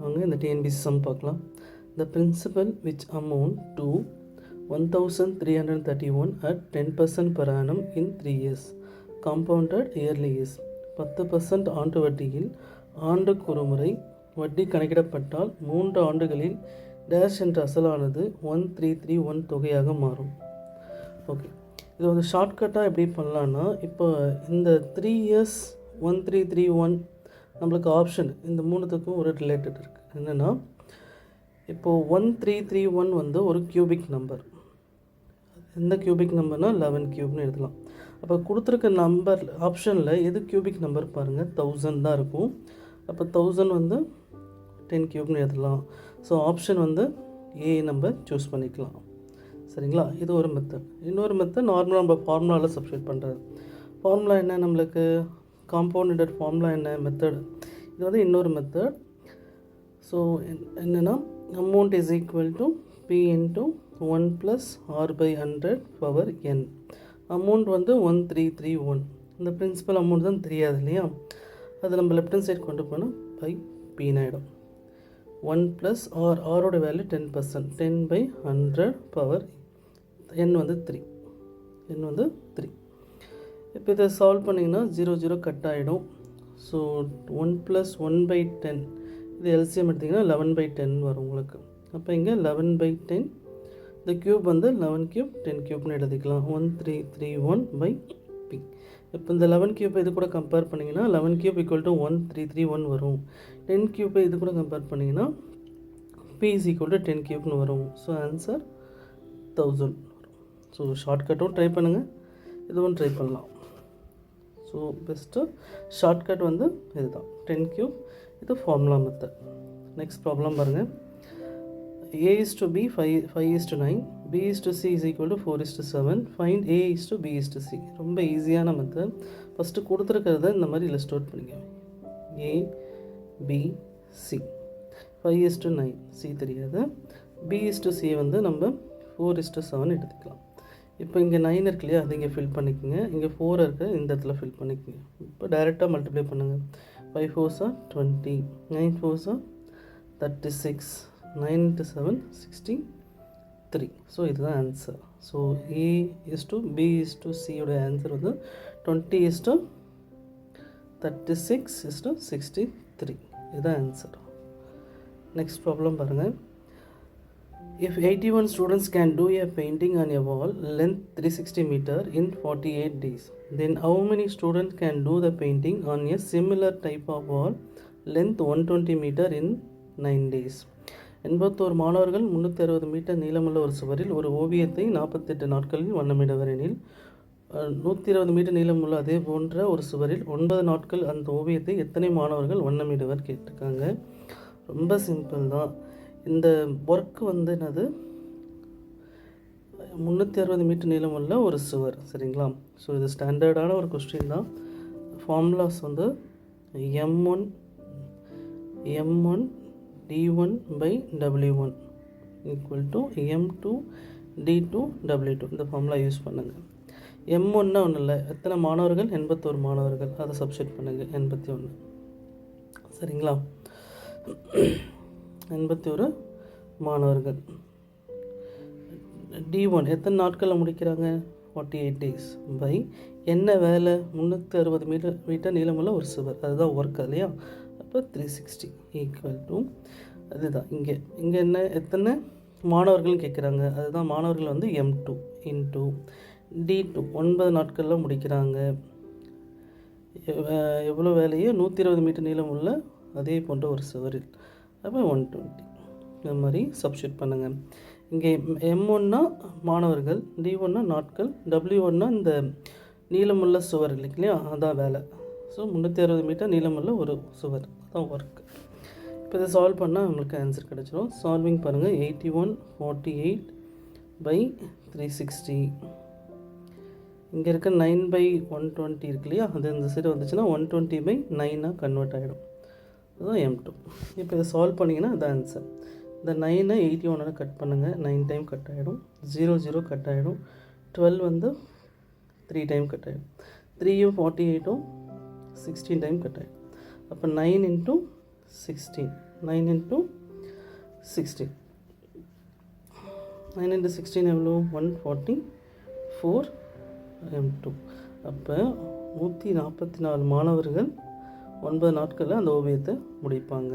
வாங்க இந்த TNPSC some பார்க்கலாம். The principal which amount to 1331 at 10% per annum in 3 years compounded yearly is 10% ஆண்டு வட்டியில் ஆண்டுக்கு ஒரு முறை வட்டி கணக்கிடப்பட்டால் 3 ஆண்டுகளில் டேஷ் என்ற அசலானது 1331 தொகையாக மாறும். ஓகே, இது ஒரு ஷார்ட்கட்டாக எப்படி பண்ணலான்னா, இப்போ இந்த 3 years 1331 நம்மளுக்கு ஆப்ஷன் இந்த மூணுத்துக்கும் ஒரு ரிலேட்டட் இருக்குது. என்னென்னா, இப்போது 1331 வந்து ஒரு கியூபிக் நம்பர். எந்த கியூபிக் நம்பர்னால் 11 கியூப்னு எழுதலாம். அப்போ கொடுத்துருக்க நம்பர் ஆப்ஷனில் எது கியூபிக் நம்பர் பாருங்கள், 1000 தான் இருக்கும். அப்போ 1000 வந்து 10 கியூப்னு எழுதலாம். ஸோ ஆப்ஷன் வந்து ஏ நம்ம சூஸ் பண்ணிக்கலாம். சரிங்களா? இது ஒரு மெத்தட். இன்னொரு மெத்தட் நார்மலாக நம்ம ஃபார்முலாவில் சப்ஸ்டியூட் பண்ணுறது. ஃபார்முலா என்ன, நம்மளுக்கு காம்பவுண்டட் ஃபார்முலா என்ன மெத்தட், இது வந்து இன்னொரு மெத்தட். ஸோ என்னென்னா, amount is equal to P into 1 + r/100 power n. Amount வந்து 1331. இந்த பிரின்சிபல் அமௌண்ட் தான் தெரியாது இல்லையா, அது நம்ம லெஃப்ட் ஹேண்ட் சைட் கொண்டு போனால் பை பின்னு ஆகிடும். 1 + r, ஆரோட வேல்யூ 10%, 10/100 பவர் n வந்து 3, n வந்து 3. இப்போ இதை சால்வ் பண்ணிங்கன்னா 0 0 கட் ஆகிடும். ஸோ 1 + 1/10, இது எல்சிஎம் எடுத்திங்கன்னா 11/10 வரும் உங்களுக்கு. அப்போ இங்கே 11/10, இந்த க்யூப் வந்து 11 கியூப் 10 கியூப்னு எழுதிக்கலாம். 1331/p. இப்போ இந்த 11 கியூப் இது கூட கம்பேர் பண்ணிங்கன்னா 11 கியூப் ஈக்குவல் டு 1331 வரும். 10 கியூப்பை இது கூட கம்பேர் பண்ணிங்கன்னா p இஸ் ஈக்குவல் டு 10 கியூப்னு வரும். ஸோ ஆன்சர் 1000 வரும். ஸோ ஷார்ட்கட்டும் ட்ரை பண்ணுங்கள், இதுவும் ட்ரை பண்ணலாம். ஸோ பெஸ்ட்டு ஷார்ட்கட் வந்து இதுதான் 10 கியூப். இது ஃபார்முலா மெத்தட். நெக்ஸ்ட் ப்ராப்ளம் பாருங்கள். a/b 5:9, b/c is equal to 4:7. find a/b/c. ரொம்ப ஈஸியான மெத்தட். ஃபஸ்ட்டு கொடுத்துருக்கிறத இந்த மாதிரி இல்லஸ்ட்ரேட் பண்ணிக்கோங்க. a b c 5:9, c தெரியாது. b/c வந்து நம்ம 4:7 எடுத்துக்கலாம். இப்போ இங்கே 9 இருக்கு இல்லையா, அது இங்கே ஃபில் பண்ணிக்கோங்க. இங்கே 4 இருக்குது, இந்த இடத்துல ஃபில் பண்ணிக்கோங்க. இப்போ டைரெக்டாக மல்டிப்ளை பண்ணுங்கள். 5 4s are 20, 9 4s are 36, 9 × 7 63. So இதுதான் ஆன்சர். ஸோ a/b/c உடைய ஆன்சர் வந்து 20:36:63. இதுதான் ஆன்சர். நெக்ஸ்ட் ப்ராப்ளம் பாருங்கள். If 81 students can do a painting on a wall length 360 meter in 48 days, then how many students can do the painting on a similar type of wall length 120 meter in 9 days? 81 மாணவர்கள் 360 metre நீளமுள்ள ஒரு சுவரில் ஒரு ஓவியத்தை 48 நாட்களில் வண்ணமிடுவர் எனில், 120 metre நீளமுள்ள அதே போன்ற ஒரு சுவரில் 9 நாட்கள் அந்த ஓவியத்தை எத்தனை மாணவர்கள் வண்ணமிடுவர் கேட்டிருக்காங்க. ரொம்ப சிம்பிள் தான். இந்த ஒர்க் வந்து என்னது, 360 மீட்டர் நீளம் உள்ள ஒரு சுவர். சரிங்களா? ஸோ இது ஸ்டாண்டர்டான ஒரு கொஸ்டின் தான். ஃபார்முலாஸ் வந்து m1 d1/w1 equal to m2 d2w2. இந்த ஃபார்முலா யூஸ் பண்ணுங்கள். m1னா ஒன்றும் இல்லை, எத்தனை மாணவர்கள், 81 மாணவர்கள், அதை சப்ஸ்டிட் பண்ணுங்கள். 81. சரிங்களா? 81 மாணவர்கள். D1 எத்தனை நாட்களில் முடிக்கிறாங்க, 48 days பை என்ன வேலை, 360 மீட்டர் நீளமுள்ள ஒரு சுவர், அதுதான் ஒர்க் இல்லையா. அப்போ 360 ஈக்குவல் டு, அதுதான் இங்கே என்ன எத்தனை மாணவர்கள் கேட்குறாங்க, அதுதான் மாணவர்கள் வந்து m2 இன்ட்டு D2 9 நாட்களில் முடிக்கிறாங்க. எவ்வளோ வேலையை, 120 மீட்டர் நீளம் உள்ள அதே போன்ற ஒரு சுவரில். அப்போ 120. இந்த மாதிரி சப்ஸ்டியூட் பண்ணுங்கள். இங்கே m1னா மாணவர்கள், d1னா நாட்கள், w1னா இந்த நீளமுள்ள சுவர் இல்லை இல்லையா, அதான் வேலை. ஸோ 360 மீட்டர் நீளமுள்ள ஒரு சுவர், அதான் ஒர்க். இப்போ இதை சால்வ் பண்ணால் நம்மளுக்கு ஆன்சர் கிடச்சிடும். சால்விங் பாருங்கள். 81/48/360. இங்கே இருக்க 9/120 இருக்கு இல்லையா, அது இந்த சைடு வந்துச்சுன்னா 120/9 கன்வெர்ட் ஆகிடும். அதுதான் m2. இப்போ இதை சால்வ் பண்ணிங்கன்னா அது ஆன்சர். இந்த 9 81 கட் பண்ணுங்கள், 9 டைம் கட் ஆகிடும். 0 0 கட் ஆகிடும். 12 வந்து 3 டைம் கட் ஆகிடும். 3யும் 48ம் 16 டைம் கட் ஆகிடும். அப்போ 9 × 16 9 into 16. 9 into 16 எவ்வளோ 144 m2. அப்போ 144 மாணவர்கள் 9 நாட்களில் அந்த ஓவியத்தை முடிப்பாங்க.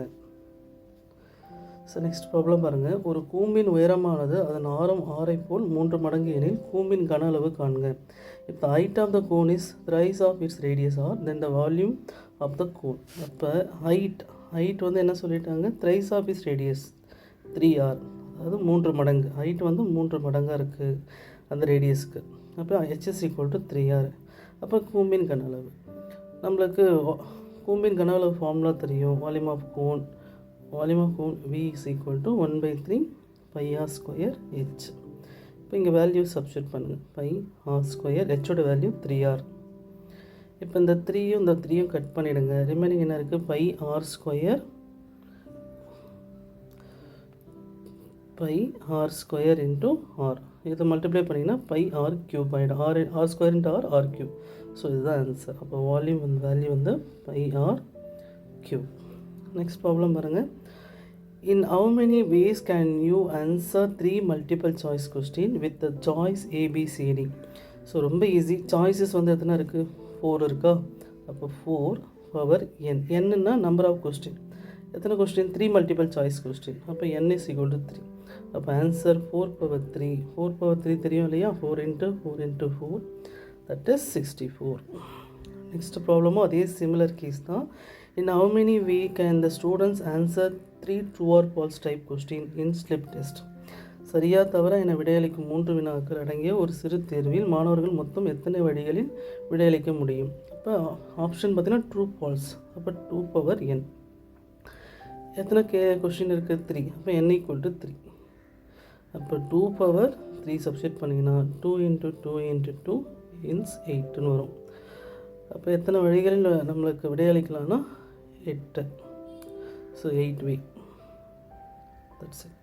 ஸோ நெக்ஸ்ட் ப்ராப்ளம் பாருங்கள். ஒரு கூம்பின் உயரமானது அதன் ஆரம் 6 போல் 3 மடங்கு எனில் கூம்பின் கன அளவு காண்க. இப்போ the height of the cone is thrice of its radius or then the volume of the cone. அப்போ height வந்து என்ன சொல்லிட்டாங்க, thrice of its radius 3r, அதாவது 3 மடங்கு. ஹைட் வந்து 3 மடங்காக இருக்குது அந்த ரேடியஸ்க்கு. அப்போ hs equal to 3r. அப்போ கூம்பின் கன அளவு நம்மளுக்கு கூம்பின் கன அளவு ஃபார்முலா தெரியும். Volume of cone V is equal to 1/3 pi r square h. இப்போ இங்கே வேல்யூ சப்ஸ்டியூட் பண்ணுங்கள். pi r square ஹோட வேல்யூ 3r. இப்போ இந்த 3யும் கட் பண்ணிவிடுங்க. ரிமைனிங் என்ன இருக்குது, pi r square into r. இதை மல்டிப்ளை பண்ணிங்கன்னா pi r cube ஆகிடும். r square into r cube. So இதுதான் ஆன்சர். அப்போ வால்யூம் வந்து வேல்யூ வந்து pi r cube. Next problem பாருங்கள். In how many ways can you answer 3 multiple choice question with the choice A, B, C, D? So ரொம்ப easy. Choices வந்து எத்தனை இருக்குது, 4 இருக்கா. அப்போ 4 பவர் n. என்னன்னா நம்பர் ஆஃப் கொஸ்டின். எத்தனை கொஸ்டின், 3 மல்டிபிள் சாய்ஸ் கொஸ்டின். அப்போ n is equal to 3. அப்போ ஆன்சர் 4 power 3. 4 power 3 தெரியும் இல்லையா, 4 into 4 that is 64. நெக்ஸ்ட் ப்ராப்ளமும் அதே சிமிலர் கேஸ் தான். In how many way can the students answer 3 true or false type question in slip test? சரியா தவிர என விடையளிக்கும் 3 வினாக்கள் அடங்கிய ஒரு சிறு தேர்வில் மாணவர்கள் மொத்தம் எத்தனை வழிகளில் விடையளிக்க முடியும். அப்போ ஆப்ஷன் பார்த்தீங்கன்னா ட்ரூ ஃபால்ஸ். அப்போ 2 power n. எத்தனை கொஸ்டின் இருக்குது, 3. அப்போ n equal to 3. அப்போ 2 power 3 சப்ஸ்டியூட் பண்ணிங்கன்னா 2 into 2 into 2 is 8ன்னு வரும். அப்போ எத்தனை வழிகளில் நம்மளுக்கு விடையளிக்கலாம்னா 8. So 8 way. That's it.